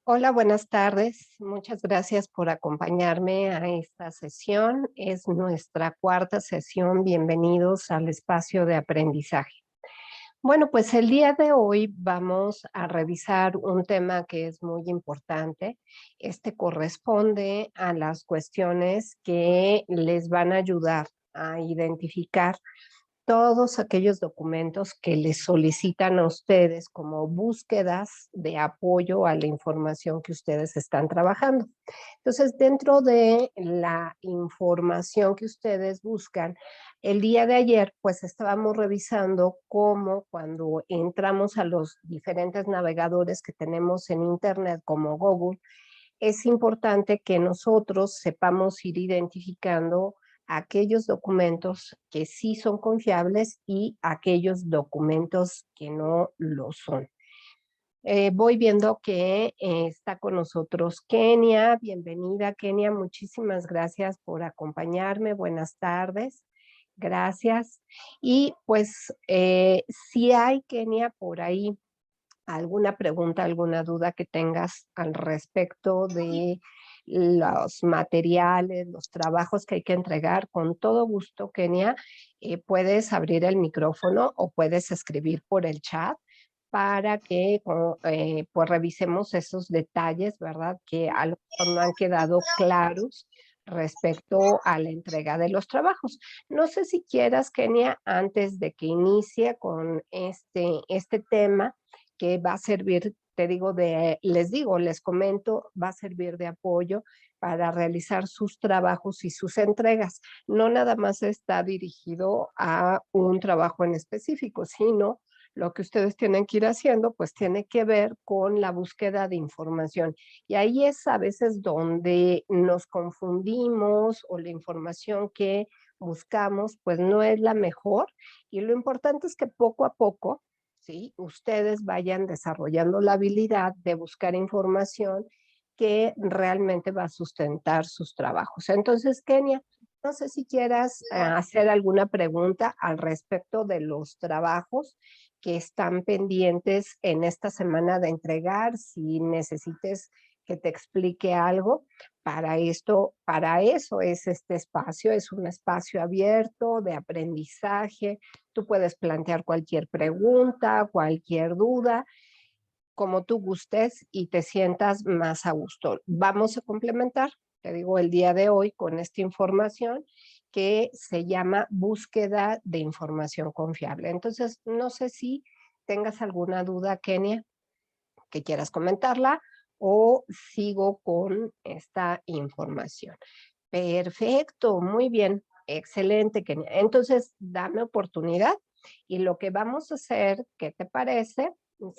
Hola, buenas tardes. Muchas gracias por acompañarme a esta sesión. Es nuestra cuarta sesión. Bienvenidos al espacio de aprendizaje. Bueno, pues el día de hoy vamos a revisar un tema que es muy importante. Este corresponde a las cuestiones que les van a ayudar a identificar todos aquellos documentos que les solicitan a ustedes como búsquedas de apoyo a la información que ustedes están trabajando. Entonces, dentro de la información que ustedes buscan, el día de ayer, pues estábamos revisando cómo cuando entramos a los diferentes navegadores que tenemos en Internet, como Google, es importante que nosotros sepamos ir identificando aquellos documentos que sí son confiables y aquellos documentos que no lo son. Voy viendo que está con nosotros Kenia. Bienvenida, Kenia. Muchísimas gracias por acompañarme. Buenas tardes. Gracias. Y pues si hay, Kenia, por ahí alguna pregunta, alguna duda que tengas al respecto de los materiales, los trabajos que hay que entregar, con todo gusto, Kenia, puedes abrir el micrófono o puedes escribir por el chat para que pues revisemos esos detalles, ¿verdad? Que a lo mejor no han quedado claros respecto a la entrega de los trabajos. No sé si quieras, Kenia, antes de que inicie con este tema, que va a servir, te digo, les comento, va a servir de apoyo para realizar sus trabajos y sus entregas. No nada más está dirigido a un trabajo en específico, sino lo que ustedes tienen que ir haciendo, pues tiene que ver con la búsqueda de información. Y ahí es a veces donde nos confundimos o la información que buscamos, pues no es la mejor. Y lo importante es que poco a poco, ¿sí? Ustedes vayan desarrollando la habilidad de buscar información que realmente va a sustentar sus trabajos. Entonces, Kenia, no sé si quieras hacer alguna pregunta al respecto de los trabajos que están pendientes en esta semana de entregar, si necesites que te explique algo. Para esto, para eso es este espacio, es un espacio abierto de aprendizaje. Tú puedes plantear cualquier pregunta, cualquier duda, como tú gustes y te sientas más a gusto. Vamos a complementar, te digo, el día de hoy con esta información que se llama búsqueda de información confiable. Entonces, no sé si tengas alguna duda, Kenia, que quieras comentarla o sigo con esta información. Perfecto, muy bien, excelente, Kenia. Entonces, dame oportunidad y lo que vamos a hacer, ¿qué te parece?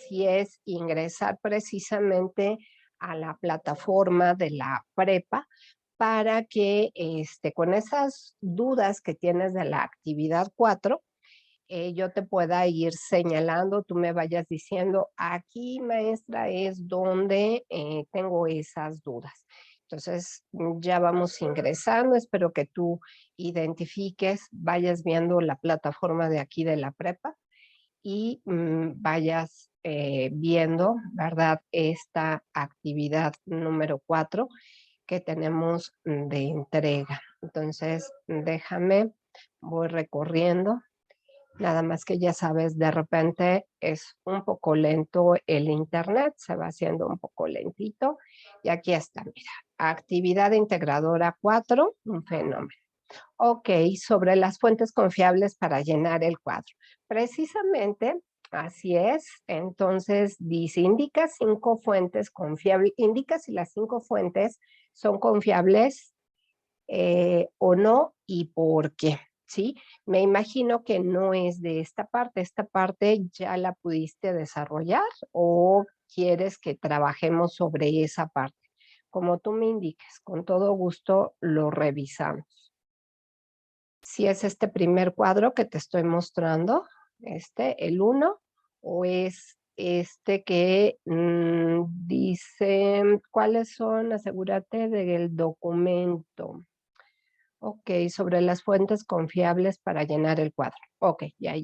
Si es ingresar precisamente a la plataforma de la prepa para que con esas dudas que tienes de la actividad 4, yo te pueda ir señalando, tú me vayas diciendo, aquí maestra es donde tengo esas dudas. Entonces, ya vamos ingresando, espero que tú identifiques, vayas viendo la plataforma de aquí de la prepa y vayas viendo, ¿verdad? Esta actividad número 4 que tenemos de entrega. Entonces, déjame, voy recorriendo. Nada más que ya sabes, de repente es un poco lento el internet, se va haciendo un poco lentito. Y aquí está, mira, actividad integradora 4, un fenómeno. Ok, sobre las fuentes confiables para llenar el cuadro. Precisamente, así es. Entonces, dice, indica 5 fuentes confiables, indica si las 5 fuentes son confiables o no y por qué, ¿sí? Me imagino que no es de esta parte ya la pudiste desarrollar o quieres que trabajemos sobre esa parte. Como tú me indiques, con todo gusto lo revisamos. Si es este primer cuadro que te estoy mostrando, el uno, o es este que dice, ¿cuáles son? Asegúrate del documento. Ok, sobre las fuentes confiables para llenar el cuadro. Ok, ya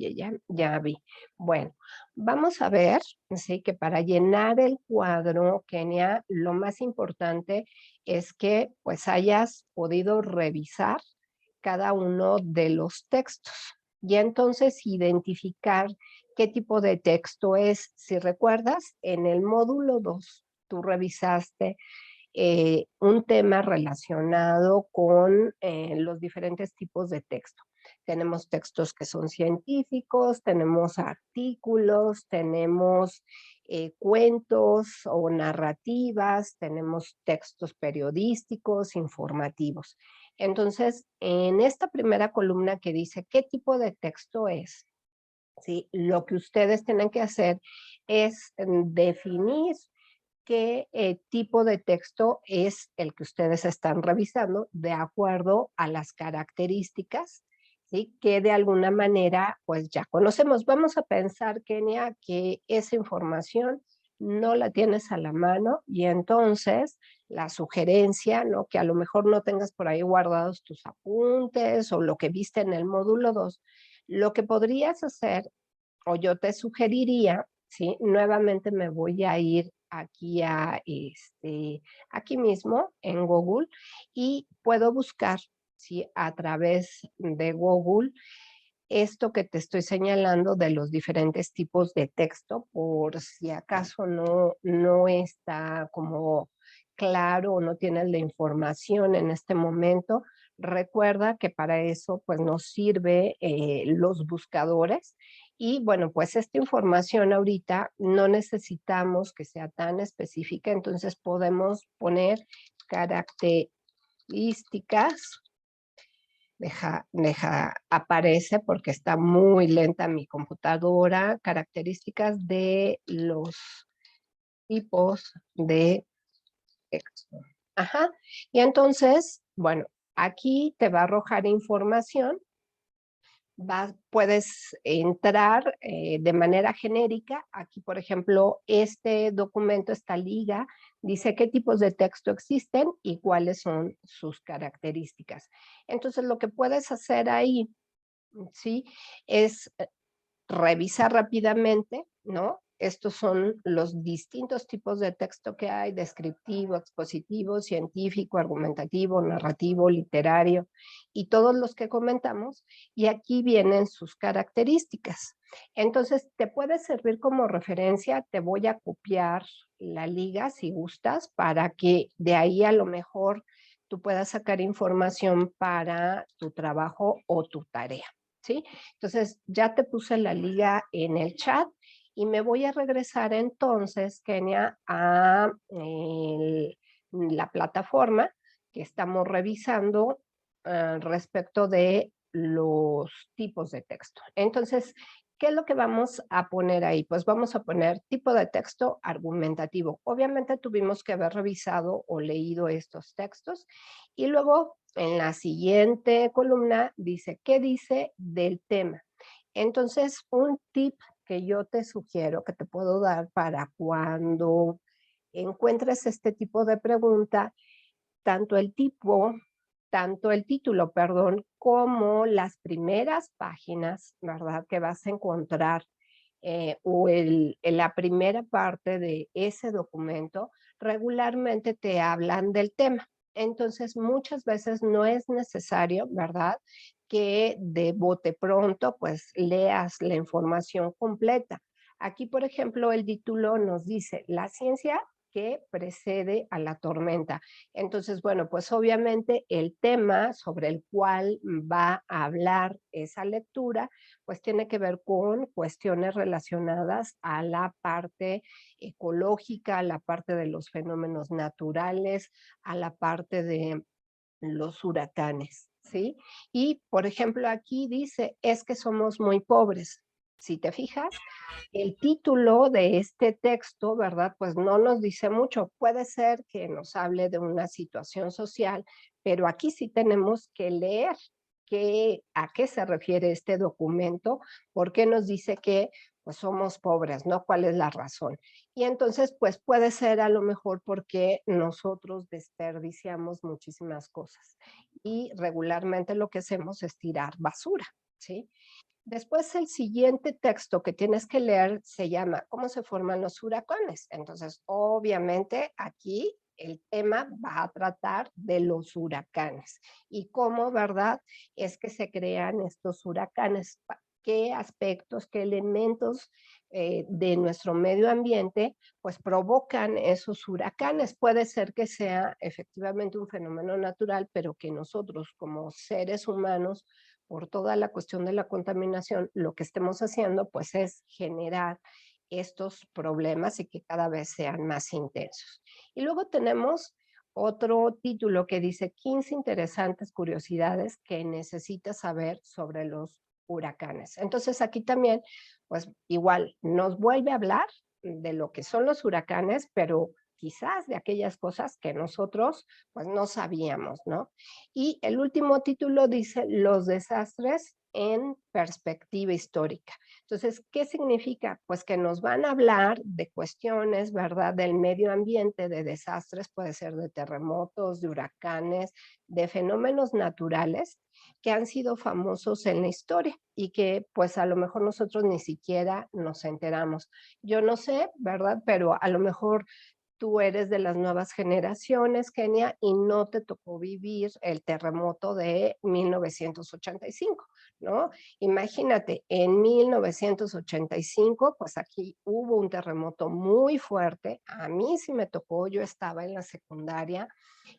vi. Bueno, vamos a ver, sí, que para llenar el cuadro, Kenia, lo más importante es que pues hayas podido revisar cada uno de los textos y entonces identificar qué tipo de texto es. Si recuerdas, en el módulo 2 tú revisaste un tema relacionado con los diferentes tipos de texto. Tenemos textos que son científicos, tenemos artículos, tenemos cuentos o narrativas, tenemos textos periodísticos, informativos. Entonces, en esta primera columna que dice qué tipo de texto es, ¿sí? Lo que ustedes tienen que hacer es definir qué tipo de texto es el que ustedes están revisando de acuerdo a las características, ¿sí? Que de alguna manera pues ya conocemos. Vamos a pensar, Kenia, que esa información no la tienes a la mano y entonces la sugerencia, ¿no? Que a lo mejor no tengas por ahí guardados tus apuntes o lo que viste en el módulo 2, lo que podrías hacer o yo te sugeriría, ¿sí? Nuevamente me voy a ir aquí aquí mismo en Google y puedo buscar, ¿sí? A través de Google esto que te estoy señalando de los diferentes tipos de texto, por si acaso no está como claro o no tienes la información en este momento. Recuerda que para eso pues nos sirve los buscadores y bueno, pues esta información ahorita no necesitamos que sea tan específica, entonces podemos poner características. Aparece porque está muy lenta mi computadora, características de los tipos de texto. Ajá. Y entonces, bueno, aquí te va a arrojar información. Puedes entrar de manera genérica. Aquí, por ejemplo, este documento, esta liga, dice qué tipos de texto existen y cuáles son sus características. Entonces, lo que puedes hacer ahí, ¿sí? Es revisar rápidamente, ¿no? Estos son los distintos tipos de texto que hay: descriptivo, expositivo, científico, argumentativo, narrativo, literario, y todos los que comentamos, y aquí vienen sus características. Entonces, te puede servir como referencia. Te voy a copiar la liga, si gustas, para que de ahí a lo mejor tú puedas sacar información para tu trabajo o tu tarea, ¿sí? Entonces, ya te puse la liga en el chat y me voy a regresar entonces, Kenia, a la plataforma que estamos revisando respecto de los tipos de texto. Entonces, ¿qué es lo que vamos a poner ahí? Pues vamos a poner tipo de texto argumentativo. Obviamente tuvimos que haber revisado o leído estos textos y luego en la siguiente columna dice, ¿qué dice del tema? Entonces, un tip que yo te sugiero, que te puedo dar para cuando encuentres este tipo de pregunta, tanto el tipo, tanto el título, perdón, como las primeras páginas, ¿verdad? Que vas a encontrar o la primera parte de ese documento, regularmente te hablan del tema. Entonces, muchas veces no es necesario, ¿verdad? Que de bote pronto, pues leas la información completa. Aquí, por ejemplo, el título nos dice, la ciencia que precede a la tormenta. Entonces, bueno, pues obviamente el tema sobre el cual va a hablar esa lectura, pues tiene que ver con cuestiones relacionadas a la parte ecológica, a la parte de los fenómenos naturales, a la parte de los huracanes, ¿sí? Y, por ejemplo, aquí dice, es que somos muy pobres. Si te fijas, el título de este texto, ¿verdad? Pues no nos dice mucho. Puede ser que nos hable de una situación social, pero aquí sí tenemos que leer a qué se refiere este documento, porque nos dice que pues somos pobres, ¿no? ¿Cuál es la razón? Y entonces, pues puede ser a lo mejor porque nosotros desperdiciamos muchísimas cosas y regularmente lo que hacemos es tirar basura, ¿sí? Después el siguiente texto que tienes que leer se llama ¿Cómo se forman los huracanes? Entonces, obviamente aquí el tema va a tratar de los huracanes y cómo, ¿verdad? Es que se crean estos huracanes. ¿Qué aspectos, qué elementos de nuestro medio ambiente pues provocan esos huracanes? Puede ser que sea efectivamente un fenómeno natural, pero que nosotros como seres humanos por toda la cuestión de la contaminación, lo que estemos haciendo pues es generar estos problemas y que cada vez sean más intensos. Y luego tenemos otro título que dice 15 interesantes curiosidades que necesitas saber sobre los huracanes. Entonces aquí también, pues igual nos vuelve a hablar de lo que son los huracanes, pero quizás de aquellas cosas que nosotros pues no sabíamos, ¿no? Y el último título dice los desastres en perspectiva histórica. Entonces, ¿qué significa? Pues que nos van a hablar de cuestiones, ¿verdad? Del medio ambiente, de desastres, puede ser de terremotos, de huracanes, de fenómenos naturales que han sido famosos en la historia y que pues a lo mejor nosotros ni siquiera nos enteramos. Yo no sé, ¿verdad? Pero a lo mejor tú eres de las nuevas generaciones, Kenia, y no te tocó vivir el terremoto de 1985, ¿no? Imagínate, en 1985, pues aquí hubo un terremoto muy fuerte, a mí sí me tocó, yo estaba en la secundaria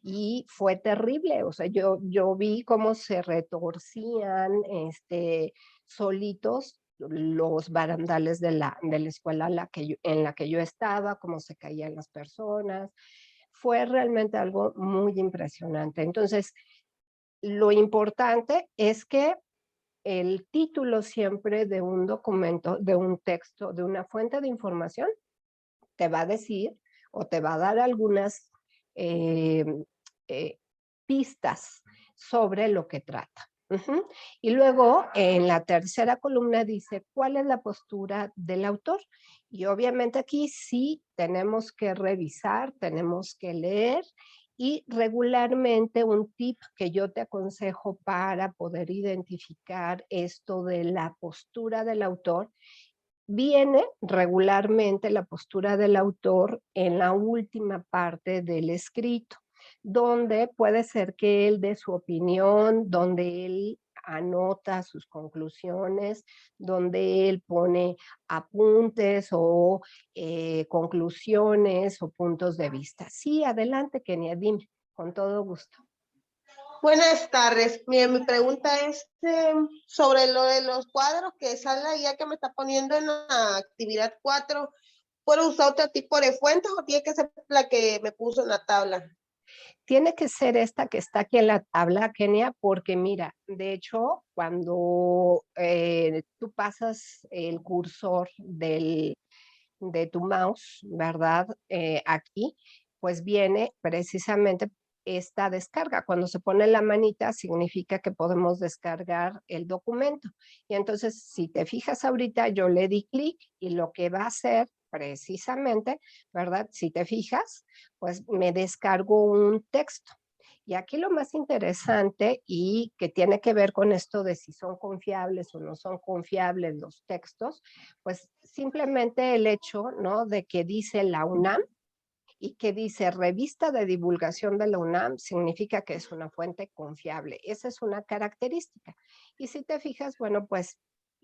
y fue terrible, o sea, yo vi cómo se retorcían solitos los barandales de la escuela en la que yo estaba, cómo se caían las personas. Fue realmente algo muy impresionante. Entonces, lo importante es que el título siempre de un documento, de un texto, de una fuente de información, te va a decir o te va a dar algunas eh, eh, pistas sobre lo que trata. Ujú. Y luego en la tercera columna dice cuál es la postura del autor. Y obviamente aquí sí tenemos que revisar, tenemos que leer y regularmente un tip que yo te aconsejo para poder identificar esto de la postura del autor viene regularmente la postura del autor en la última parte del escrito, donde puede ser que él dé su opinión, donde él anota sus conclusiones, donde él pone apuntes o conclusiones o puntos de vista. Sí, adelante, Kenia, dime, con todo gusto. Buenas tardes. Mi pregunta es sobre lo de los cuadros que sale ahí ya que me está poniendo en la actividad 4. ¿Puedo usar otro tipo de fuentes o tiene que ser la que me puso en la tabla? Tiene que ser esta que está aquí en la tabla, Kenia, porque mira, de hecho, cuando tú pasas el cursor de tu mouse, ¿verdad? Aquí, pues viene precisamente esta descarga. Cuando se pone la manita, significa que podemos descargar el documento. Y entonces, si te fijas ahorita, yo le di clic y lo que va a hacer precisamente, ¿verdad? Si te fijas, pues me descargo un texto. Y aquí lo más interesante y que tiene que ver con esto de si son confiables o no son confiables los textos, pues simplemente el hecho, ¿no? De que dice la UNAM y que dice revista de divulgación de la UNAM significa que es una fuente confiable. Esa es una característica. Y si te fijas, bueno, pues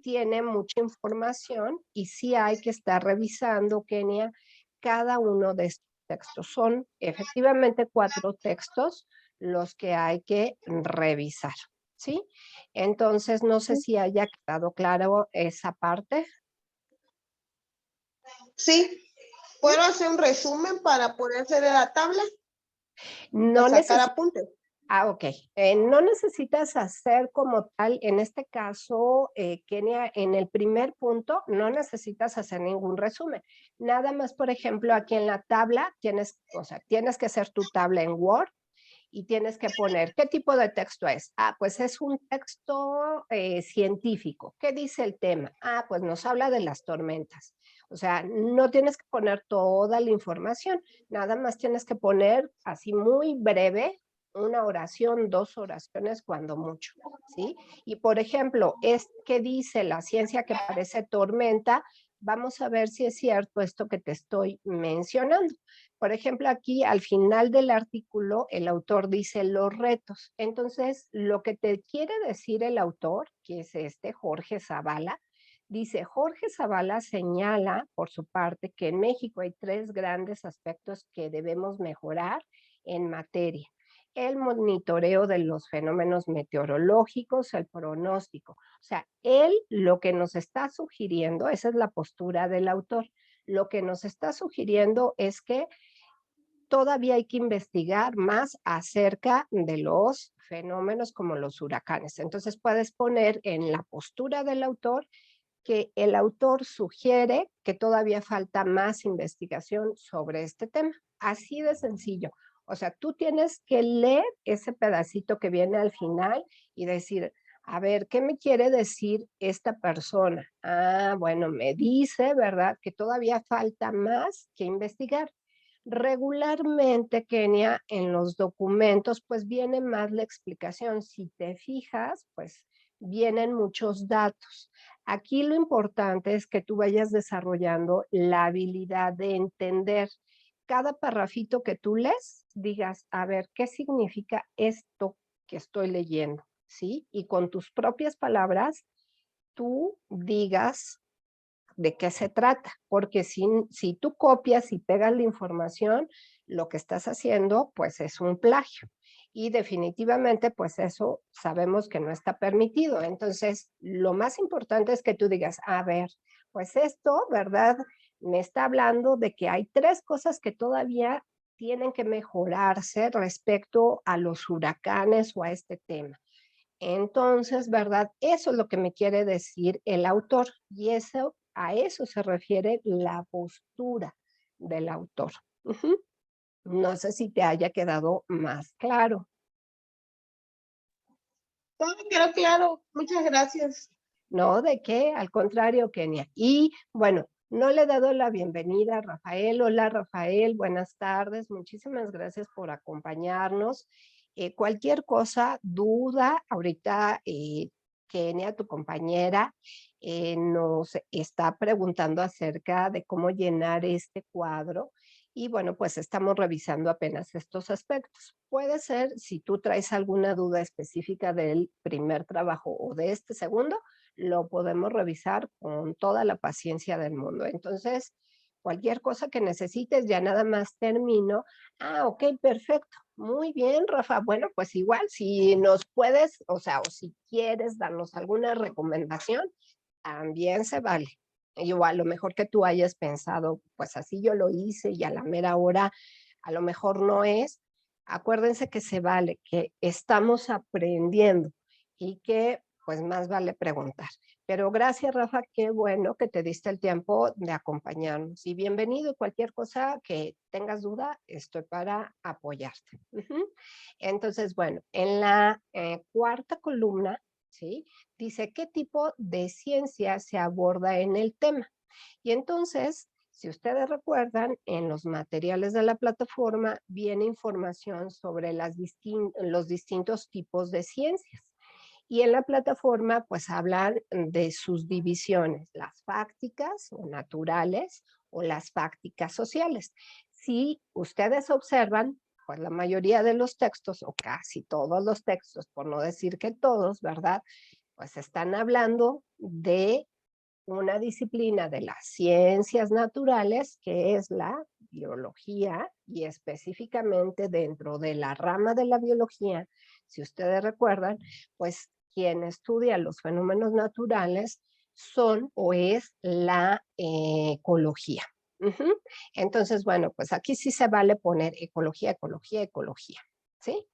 tiene mucha información y sí hay que estar revisando, Kenia, cada uno de estos textos. Son efectivamente 4 textos los que hay que revisar, ¿sí? Entonces, no sé si haya quedado claro esa parte. Sí. ¿Puedo hacer un resumen para poder hacer la tabla? No Para sacar necesitas apuntes. ok. No necesitas hacer como tal, en este caso, Kenia, en el primer punto, no necesitas hacer ningún resumen. Nada más, por ejemplo, aquí en la tabla tienes, o sea, tienes que hacer tu tabla en Word y tienes que poner, ¿qué tipo de texto es? Ah, pues es un texto científico. ¿Qué dice el tema? Ah, pues nos habla de las tormentas. O sea, no tienes que poner toda la información, nada más tienes que poner así muy breve, una oración, 2 oraciones cuando mucho, ¿sí? Y por ejemplo, ¿qué dice la ciencia que parece tormenta? Vamos a ver si es cierto esto que te estoy mencionando. Por ejemplo, aquí al final del artículo, el autor dice los retos. Entonces, lo que te quiere decir el autor, que es Jorge Zavala, dice, Jorge Zavala señala, por su parte, que en México hay 3 grandes aspectos que debemos mejorar en materia. El monitoreo de los fenómenos meteorológicos, el pronóstico. O sea, él lo que nos está sugiriendo, esa es la postura del autor, lo que nos está sugiriendo es que todavía hay que investigar más acerca de los fenómenos como los huracanes. Entonces puedes poner en la postura del autor que el autor sugiere que todavía falta más investigación sobre este tema. Así de sencillo. O sea, tú tienes que leer ese pedacito que viene al final y decir, a ver, ¿qué me quiere decir esta persona? Ah, bueno, me dice, ¿verdad? Que todavía falta más que investigar. Regularmente, Kenia, en los documentos, pues viene más la explicación. Si te fijas, pues vienen muchos datos. Aquí lo importante es que tú vayas desarrollando la habilidad de entender cada parrafito que tú lees, digas, a ver, ¿qué significa esto que estoy leyendo? ¿Sí? Y con tus propias palabras, tú digas de qué se trata, porque si tú copias y pegas la información, lo que estás haciendo pues es un plagio y definitivamente pues eso sabemos que no está permitido. Entonces, lo más importante es que tú digas, a ver, pues esto, ¿verdad? Me está hablando de que hay 3 cosas que todavía tienen que mejorarse respecto a los huracanes o a este tema. Entonces, ¿verdad? Eso es lo que me quiere decir el autor y a eso se refiere la postura del autor. Ujú. No sé si te haya quedado más claro. Todo quedó claro. Muchas gracias. No, ¿de qué? Al contrario, Kenia. Y bueno, no le he dado la bienvenida a Rafael. Hola, Rafael, buenas tardes. Muchísimas gracias por acompañarnos. Cualquier cosa, duda, ahorita Kenia, tu compañera, nos está preguntando acerca de cómo llenar este cuadro. Y bueno, pues estamos revisando apenas estos aspectos. Puede ser, si tú traes alguna duda específica del primer trabajo o de este segundo, lo podemos revisar con toda la paciencia del mundo. Entonces, cualquier cosa que necesites, ya nada más termino. Ah, ok, perfecto. Muy bien, Rafa. Bueno, pues igual, si nos puedes, o sea, o si quieres darnos alguna recomendación, también se vale. O a lo mejor que tú hayas pensado, pues así yo lo hice y a la mera hora a lo mejor no es. Acuérdense que se vale, que estamos aprendiendo y que pues más vale preguntar. Pero gracias, Rafa, qué bueno que te diste el tiempo de acompañarnos. Y bienvenido, cualquier cosa que tengas duda, estoy para apoyarte. Entonces, bueno, en la cuarta columna, ¿sí? Dice, ¿qué tipo de ciencia se aborda en el tema? Y entonces, si ustedes recuerdan, en los materiales de la plataforma viene información sobre los distintos tipos de ciencias. Y en la plataforma, pues hablan de sus divisiones, las fácticas o naturales o las fácticas sociales. Si ustedes observan, pues la mayoría de los textos, o casi todos los textos, por no decir que todos, ¿verdad? Pues están hablando de una disciplina de las ciencias naturales, que es la biología, y específicamente dentro de la rama de la biología, si ustedes recuerdan, pues quien estudia los fenómenos naturales son o es la ecología. Entonces, bueno, pues aquí sí se vale poner ecología, ecología, ecología, ¿sí?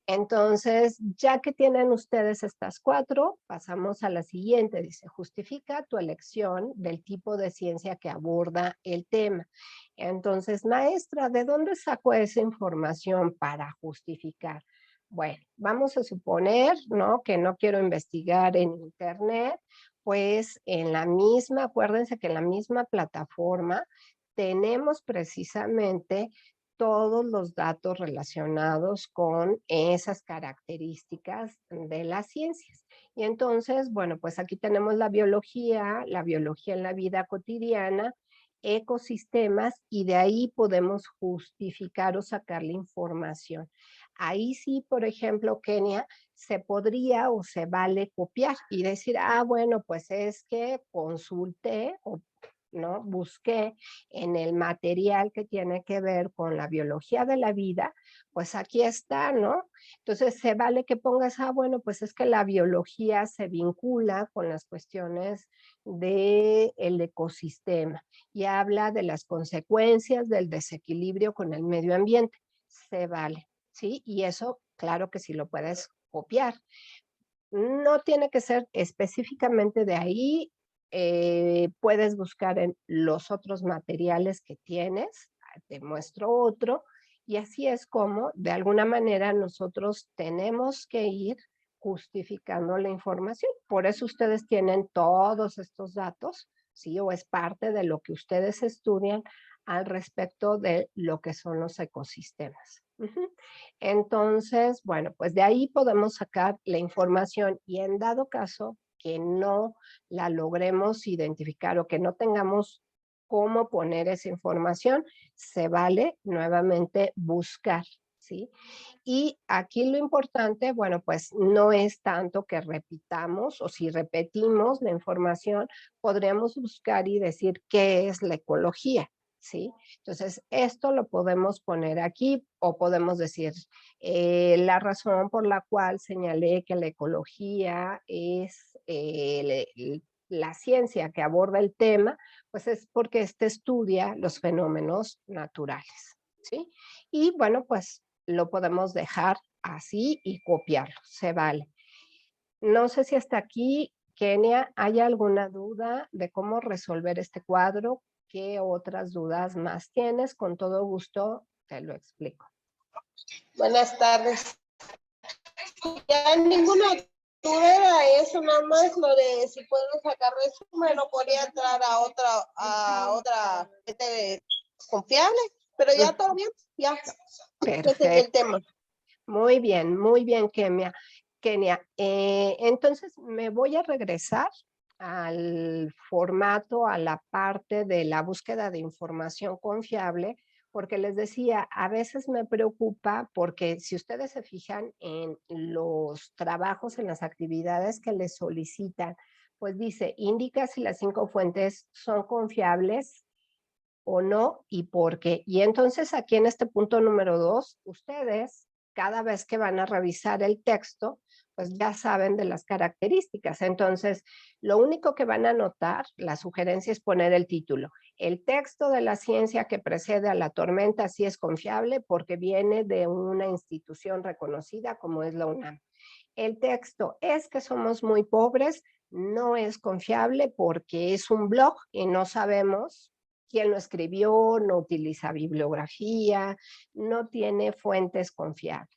Entonces, ya que tienen ustedes estas 4, pasamos a la siguiente. Dice, justifica tu elección del tipo de ciencia que aborda el tema. Entonces, maestra, ¿de dónde sacó esa información para justificar? Bueno, vamos a suponer, ¿no? Que no quiero investigar en internet, pues en la misma, acuérdense que en la misma plataforma tenemos precisamente todos los datos relacionados con esas características de las ciencias. Y entonces, bueno, pues aquí tenemos la biología en la vida cotidiana, ecosistemas, y de ahí podemos justificar o sacar la información. Ahí sí, por ejemplo, Kenia, se podría o se vale copiar y decir, ah, bueno, pues es que consulté o ¿no? Busqué en el material que tiene que ver con la biología de la vida, pues aquí está, ¿no? Entonces se vale que pongas, ah, bueno, pues es que la biología se vincula con las cuestiones del ecosistema y habla de las consecuencias del desequilibrio con el medio ambiente. Se vale, ¿sí? Y eso, claro que sí lo puedes copiar. No tiene que ser específicamente de ahí, puedes buscar en los otros materiales que tienes, te muestro otro, y así es como de alguna manera nosotros tenemos que ir justificando la información. Por eso ustedes tienen todos estos datos, ¿sí? O es parte de lo que ustedes estudian al respecto de lo que son los ecosistemas. Ujú. Entonces, bueno, pues de ahí podemos sacar la información y en dado caso que no la logremos identificar o que no tengamos cómo poner esa información, se vale nuevamente buscar, ¿sí? Y aquí lo importante, bueno, pues no es tanto que repitamos o si repetimos la información, podríamos buscar y decir qué es la ecología, ¿sí? Entonces, esto lo podemos poner aquí o podemos decir la razón por la cual señalé que la ecología es la ciencia que aborda el tema, pues es porque este estudia los fenómenos naturales, ¿sí? Y bueno, pues lo podemos dejar así y copiarlo, se vale. No sé si hasta aquí, Kenia, ¿hay alguna duda de cómo resolver este cuadro? ¿Qué otras dudas más tienes? Con todo gusto te lo explico. Buenas tardes. Ya ninguna duda era eso, nada más lo de si puedo sacar resumen o podría entrar a otra confiable, pero ya todo bien, ya. Ese es el tema. Muy bien, Kenia. Kenia, entonces me voy a regresar al formato, a la parte de la búsqueda de información confiable, porque les decía, a veces me preocupa porque si ustedes se fijan en los trabajos, en las actividades que les solicitan, pues dice, indica si las 5 fuentes son confiables o no y por qué. Y entonces aquí en este punto número 2, ustedes cada vez que van a revisar el texto, pues ya saben de las características. Entonces, lo único que van a notar, la sugerencia es poner el título. El texto de la ciencia que precede a la tormenta sí es confiable porque viene de una institución reconocida como es la UNAM. El texto es que somos muy pobres, no es confiable porque es un blog y no sabemos quién lo escribió, no utiliza bibliografía, no tiene fuentes confiables.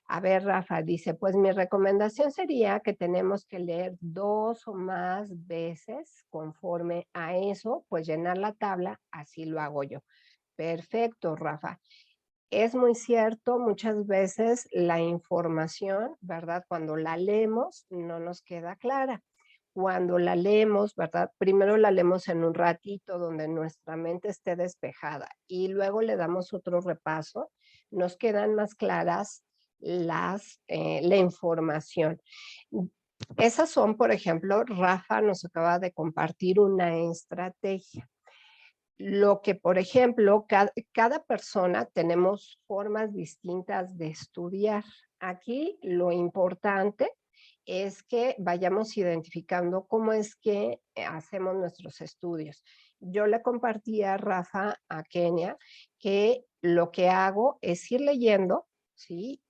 A ver, Rafa dice, pues mi recomendación sería que tenemos que leer 2 o más veces conforme a eso, pues llenar la tabla, así lo hago yo. Perfecto, Rafa. Es muy cierto, muchas veces la información, ¿verdad? Cuando la leemos no nos queda clara. Cuando la leemos, ¿verdad? Primero la leemos en un ratito donde nuestra mente esté despejada y luego le damos otro repaso, nos quedan más claras la información. Esas son, por ejemplo, Rafa nos acaba de compartir una estrategia. Lo que, por ejemplo, cada persona tenemos formas distintas de estudiar. Aquí lo importante es que vayamos identificando cómo es que hacemos nuestros estudios. Yo le compartí a Rafa, a Kenia, que lo que hago es ir leyendo, ¿sí?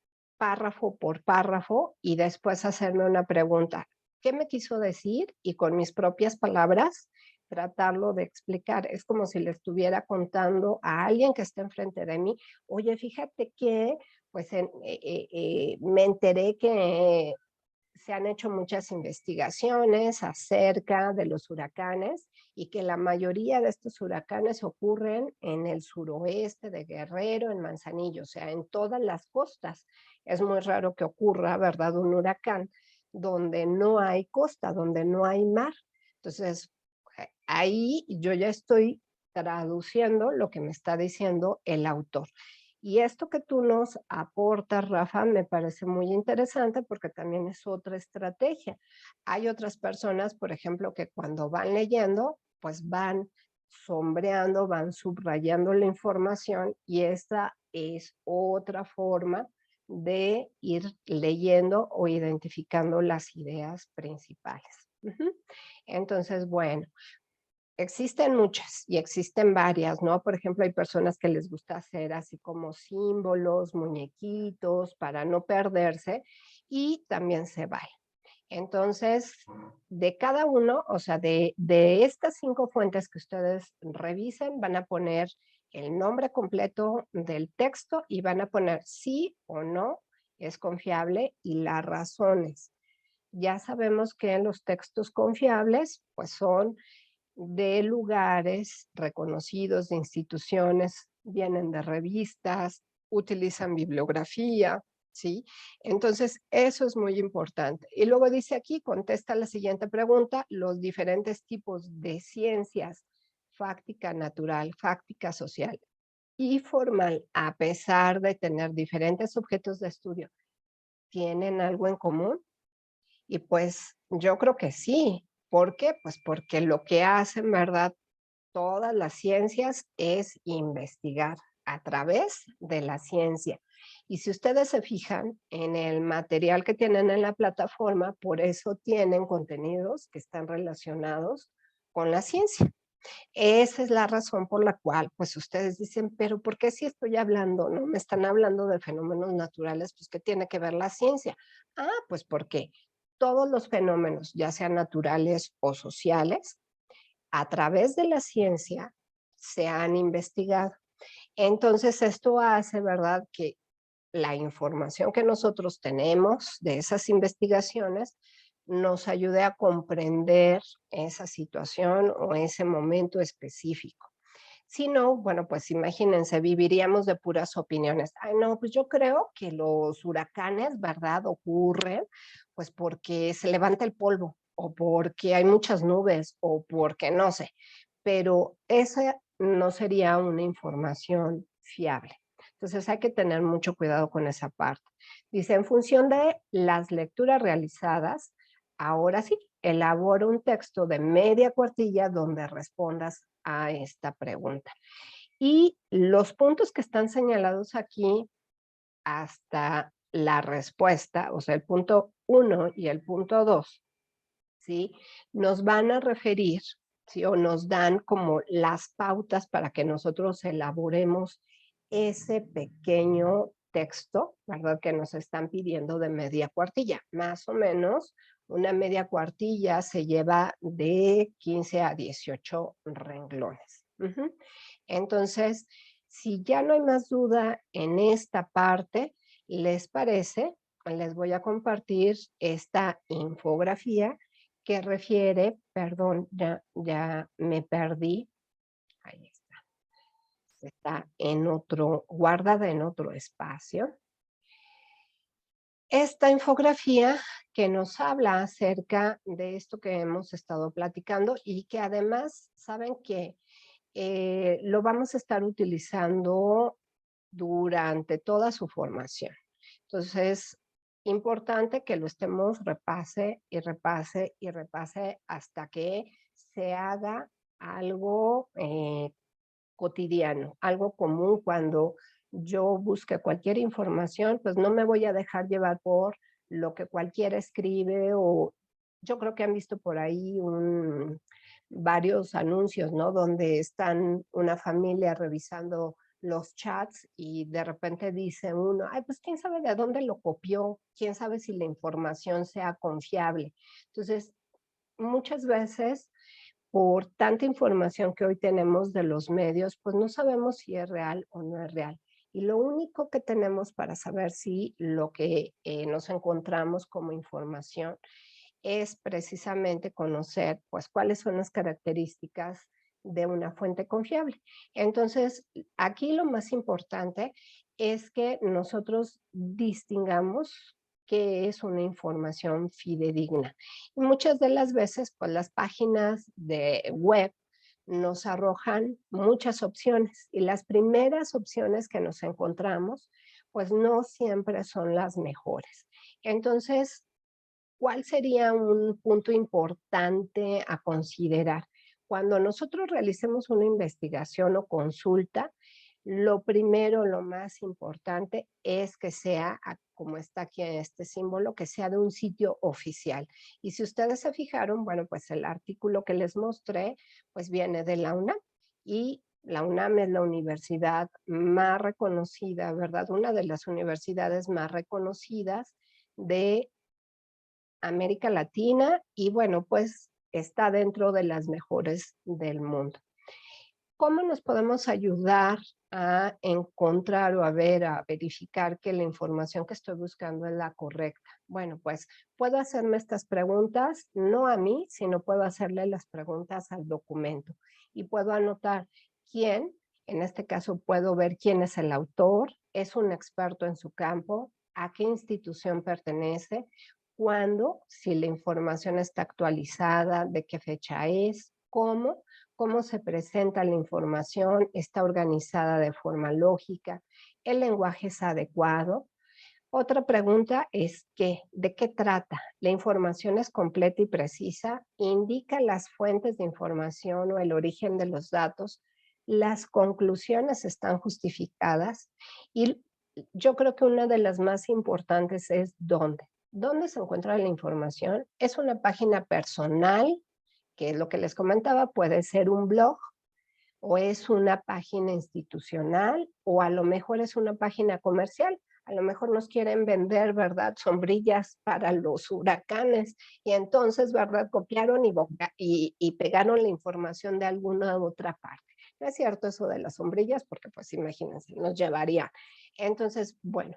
párrafo por párrafo y después hacerme una pregunta. ¿Qué me quiso decir? Y con mis propias palabras tratarlo de explicar. Es como si le estuviera contando a alguien que está enfrente de mí, oye, fíjate que pues me enteré que se han hecho muchas investigaciones acerca de los huracanes y que la mayoría de estos huracanes ocurren en el suroeste de Guerrero, en Manzanillo, o sea, en todas las costas. Es muy raro que ocurra, ¿verdad?, un huracán donde no hay costa, donde no hay mar. Entonces, ahí yo ya estoy traduciendo lo que me está diciendo el autor. Y esto que tú nos aportas, Rafa, me parece muy interesante porque también es otra estrategia. Hay otras personas, por ejemplo, que cuando van leyendo, pues van sombreando, van subrayando la información y esta es otra forma de ir leyendo o identificando las ideas principales. Entonces, bueno, existen muchas y existen varias, ¿no? Por ejemplo, hay personas que les gusta hacer así como símbolos, muñequitos, para no perderse, y también se vale. Entonces, de cada uno, o sea, de estas 5 fuentes que ustedes revisen, van a poner el nombre completo del texto y van a poner sí o no es confiable y las razones. Ya sabemos que los textos confiables, pues son de lugares reconocidos, de instituciones, vienen de revistas, utilizan bibliografía, ¿sí? Entonces, eso es muy importante. Y luego dice aquí, contesta la siguiente pregunta, los diferentes tipos de ciencias, fáctica natural, fáctica social y formal, a pesar de tener diferentes objetos de estudio, ¿tienen algo en común? Y pues yo creo que sí. ¿Por qué? Pues porque lo que hacen, ¿verdad?, todas las ciencias es investigar a través de la ciencia. Y si ustedes se fijan en el material que tienen en la plataforma, por eso tienen contenidos que están relacionados con la ciencia. Esa es la razón por la cual, pues ustedes dicen, pero ¿por qué si estoy hablando, no? Me están hablando de fenómenos naturales, pues ¿qué tiene que ver la ciencia? Ah, pues porque todos los fenómenos, ya sean naturales o sociales, a través de la ciencia se han investigado. Entonces, esto hace, ¿verdad?, que la información que nosotros tenemos de esas investigaciones nos ayude a comprender esa situación o ese momento específico. Si no, bueno, pues imagínense, viviríamos de puras opiniones. Ay, no, pues yo creo que los huracanes, ¿verdad?, ocurren pues porque se levanta el polvo o porque hay muchas nubes o porque no sé, pero esa no sería una información fiable. Entonces hay que tener mucho cuidado con esa parte. Dice, en función de las lecturas realizadas, ahora sí, elabora un texto de media cuartilla donde respondas a esta pregunta. Y los puntos que están señalados aquí hasta la respuesta, o sea, el punto 1 y el punto 2, ¿sí?, nos van a referir, ¿sí?, o nos dan como las pautas para que nosotros elaboremos ese pequeño texto, ¿verdad?, que nos están pidiendo de media cuartilla. Más o menos, una media cuartilla se lleva de 15 a 18 renglones. Entonces, si ya no hay más duda en esta parte, ¿les parece? Les voy a compartir esta infografía que refiere, perdón, ya me perdí, ahí está en otro, guardada en otro espacio. Esta infografía que nos habla acerca de esto que hemos estado platicando y que además, saben que lo vamos a estar utilizando durante toda su formación. Entonces, importante que lo estemos repase y repase y repase hasta que se haga algo cotidiano, algo común. Cuando yo busque cualquier información, pues no me voy a dejar llevar por lo que cualquiera escribe, o yo creo que han visto por ahí varios anuncios, ¿no?, donde están una familia revisando los chats y de repente dice uno, ay, pues quién sabe de dónde lo copió, quién sabe si la información sea confiable. Entonces, muchas veces, por tanta información que hoy tenemos de los medios, pues no sabemos si es real o no es real. Y lo único que tenemos para saber si lo que nos encontramos como información es precisamente conocer, pues, cuáles son las características de una fuente confiable. Entonces, aquí lo más importante es que nosotros distingamos qué es una información fidedigna. Y muchas de las veces, pues, las páginas de web nos arrojan muchas opciones y las primeras opciones que nos encontramos, pues, no siempre son las mejores. Entonces, ¿cuál sería un punto importante a considerar? Cuando nosotros realicemos una investigación o consulta, lo primero, lo más importante es que sea, como está aquí en este símbolo, que sea de un sitio oficial. Y si ustedes se fijaron, bueno, pues el artículo que les mostré, pues viene de la UNAM y la UNAM es la universidad más reconocida, ¿verdad? Una de las universidades más reconocidas de América Latina y bueno, pues está dentro de las mejores del mundo. ¿Cómo nos podemos ayudar a encontrar o a ver, a verificar que la información que estoy buscando es la correcta? Bueno, pues puedo hacerme estas preguntas, no a mí, sino puedo hacerle las preguntas al documento y puedo anotar quién, en este caso puedo ver quién es el autor, es un experto en su campo, a qué institución pertenece, cuándo, si la información está actualizada, de qué fecha es, cómo se presenta la información, está organizada de forma lógica, el lenguaje es adecuado. Otra pregunta es ¿de qué trata? ¿La información es completa y precisa? ¿Indica las fuentes de información o el origen de los datos? ¿Las conclusiones están justificadas? Y yo creo que una de las más importantes es ¿dónde? ¿Dónde se encuentra la información? ¿Es una página personal? Que es lo que les comentaba, puede ser un blog, o es una página institucional, o a lo mejor es una página comercial. A lo mejor nos quieren vender, ¿verdad?, sombrillas para los huracanes, y entonces, ¿verdad?, copiaron y pegaron la información de alguna otra parte. No es cierto eso de las sombrillas, porque pues imagínense, nos llevaría. Entonces, bueno,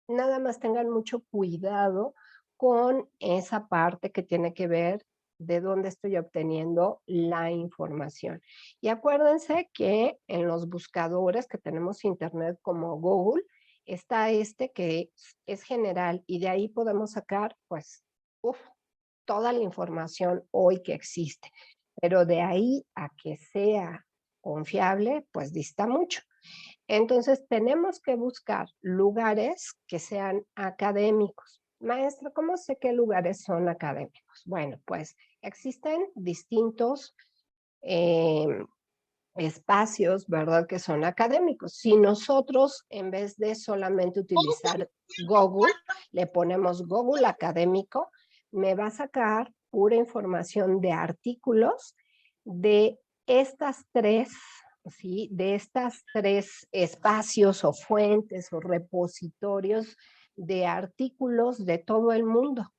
nada más tengan mucho cuidado con esa parte que tiene que ver de dónde estoy obteniendo la información. Y acuérdense que en los buscadores que tenemos internet como Google, está este que es general y de ahí podemos sacar pues toda la información hoy que existe. Pero de ahí a que sea confiable, pues dista mucho. Entonces tenemos que buscar lugares que sean académicos. Maestra, ¿cómo sé qué lugares son académicos? Bueno, pues existen distintos eh, espacios, ¿verdad?, que son académicos. Si nosotros, en vez de solamente utilizar Google, le ponemos Google académico, me va a sacar pura información de artículos de estas tres, ¿sí?, de estas tres espacios o fuentes o repositorios de artículos de todo el mundo.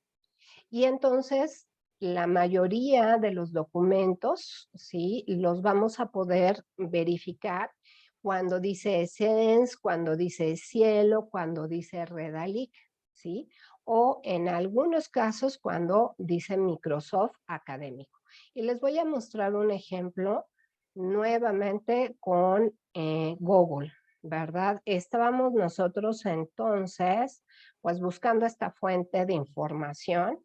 Y entonces la mayoría de los documentos, ¿sí?, los vamos a poder verificar cuando dice Essence, cuando dice Cielo, cuando dice Redalic, ¿sí? O en algunos casos cuando dice Microsoft Académico. Y les voy a mostrar un ejemplo nuevamente con Google, ¿verdad? Estábamos nosotros entonces, pues buscando esta fuente de información,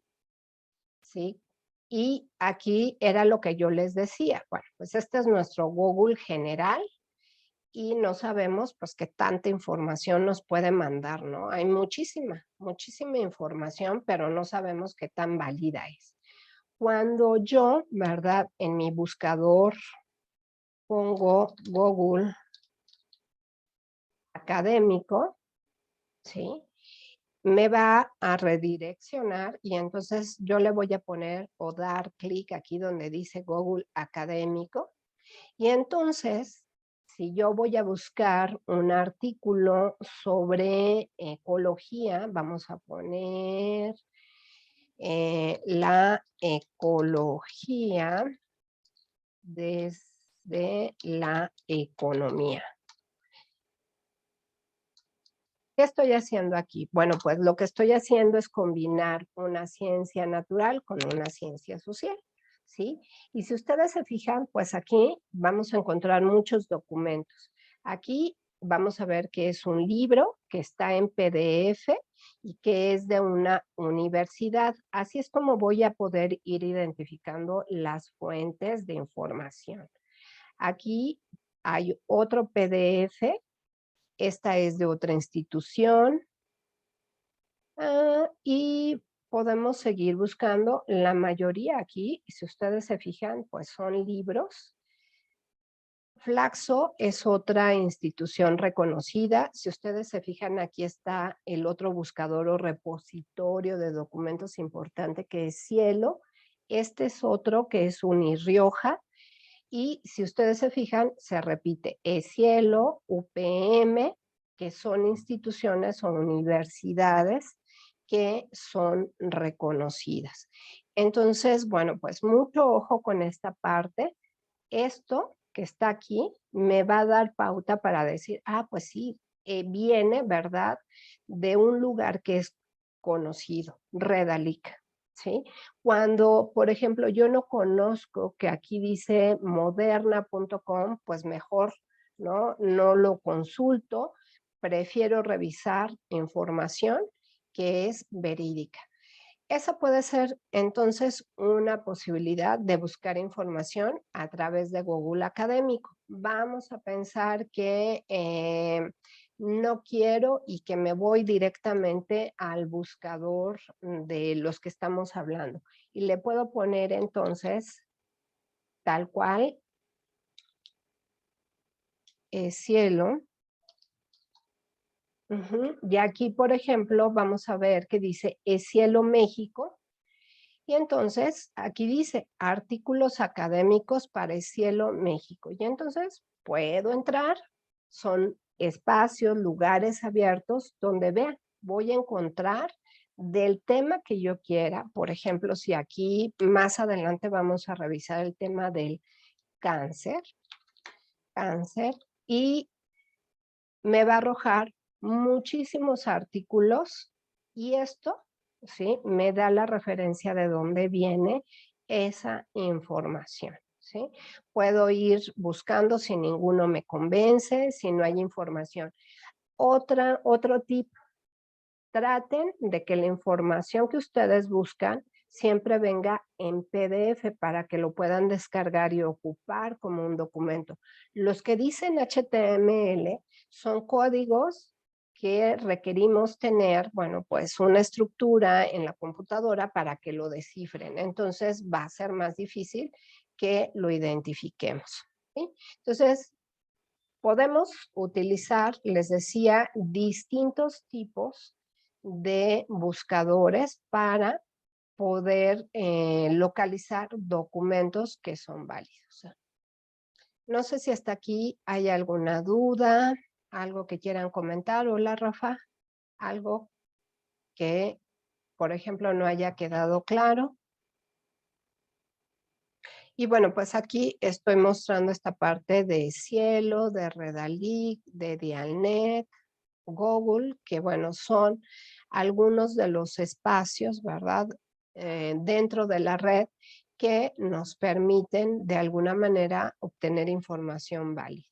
¿sí? Y aquí era lo que yo les decía, bueno, pues este es nuestro Google general y no sabemos pues qué tanta información nos puede mandar, ¿no? Hay muchísima, muchísima información, pero no sabemos qué tan válida es. Cuando yo, ¿verdad?, en mi buscador pongo Google académico, ¿sí?, me va a redireccionar y entonces yo le voy a poner o dar clic aquí donde dice Google académico y entonces si yo voy a buscar un artículo sobre ecología, vamos a poner la ecología desde la economía. ¿Qué estoy haciendo aquí? Bueno, pues lo que estoy haciendo es combinar una ciencia natural con una ciencia social, ¿sí? Y si ustedes se fijan, pues aquí vamos a encontrar muchos documentos. Aquí vamos a ver que es un libro que está en PDF y que es de una universidad. Así es como voy a poder ir identificando las fuentes de información. Aquí hay otro PDF. Esta es de otra institución. Y podemos seguir buscando. La mayoría aquí, si ustedes se fijan, pues son libros. Flaxo es otra institución reconocida. Si ustedes se fijan, aquí está el otro buscador o repositorio de documentos importante que es Cielo. Este es otro que es Unirrioja. Y si ustedes se fijan, se repite, Cielo, UPM, que son instituciones o universidades que son reconocidas. Entonces, bueno, pues mucho ojo con esta parte. Esto que está aquí me va a dar pauta para decir, pues sí, viene, ¿verdad?, de un lugar que es conocido, Redalic, ¿sí? Cuando, por ejemplo, yo no conozco que aquí dice moderna.com, pues mejor, ¿no? No lo consulto, prefiero revisar información que es verídica. Esa puede ser entonces una posibilidad de buscar información a través de Google Académico. Vamos a pensar que no quiero y que me voy directamente al buscador de los que estamos hablando. Y le puedo poner entonces tal cual cielo. Y aquí, por ejemplo, vamos a ver que dice Cielo México. Y entonces aquí dice artículos académicos para el Cielo México. Y entonces puedo entrar, son espacios, lugares abiertos donde vean, voy a encontrar del tema que yo quiera. Por ejemplo, si aquí más adelante vamos a revisar el tema del cáncer, y me va a arrojar muchísimos artículos y esto, ¿sí?, me da la referencia de dónde viene esa información, ¿sí? Puedo ir buscando si ninguno me convence, si no hay información. Otro tip, traten de que la información que ustedes buscan siempre venga en PDF para que lo puedan descargar y ocupar como un documento. Los que dicen HTML son códigos que requerimos tener, bueno, pues una estructura en la computadora para que lo descifren. Entonces va a ser más difícil que lo identifiquemos, ¿sí? Entonces, podemos utilizar, les decía, distintos tipos de buscadores para poder localizar documentos que son válidos. No sé si hasta aquí hay alguna duda, algo que quieran comentar. Hola, Rafa, algo que, por ejemplo, no haya quedado claro. Y bueno, pues aquí estoy mostrando esta parte de Cielo, de Redalic, de Dialnet, Google, que bueno, son algunos de los espacios, ¿verdad?, dentro de la red que nos permiten de alguna manera obtener información válida.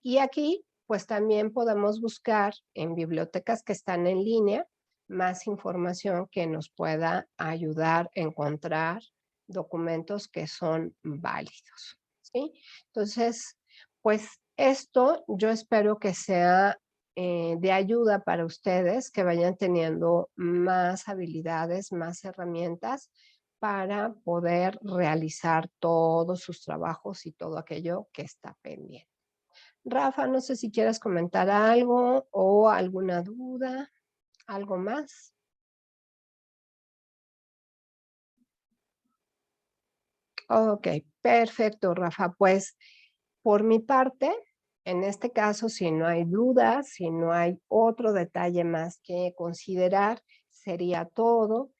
Y aquí, pues también podemos buscar en bibliotecas que están en línea más información que nos pueda ayudar a encontrar documentos que son válidos, ¿sí? Entonces, pues esto yo espero que sea de ayuda para ustedes, que vayan teniendo más habilidades, más herramientas para poder realizar todos sus trabajos y todo aquello que está pendiente. Rafa, no sé si quieres comentar algo o alguna duda, algo más. Ok, perfecto, Rafa. Pues por mi parte, En este caso, si no hay dudas, si no hay otro detalle más que considerar, sería todo.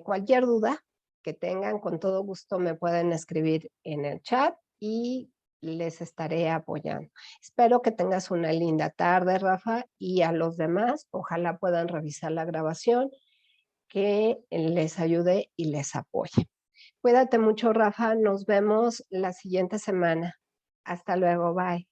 Cualquier duda que tengan, con todo gusto me pueden escribir en el chat y les estaré apoyando. Espero que tengas una linda tarde, Rafa, y a los demás, ojalá puedan revisar la grabación, que les ayude y les apoye. Cuídate mucho, Rafa. Nos vemos la siguiente semana. Hasta luego. Bye.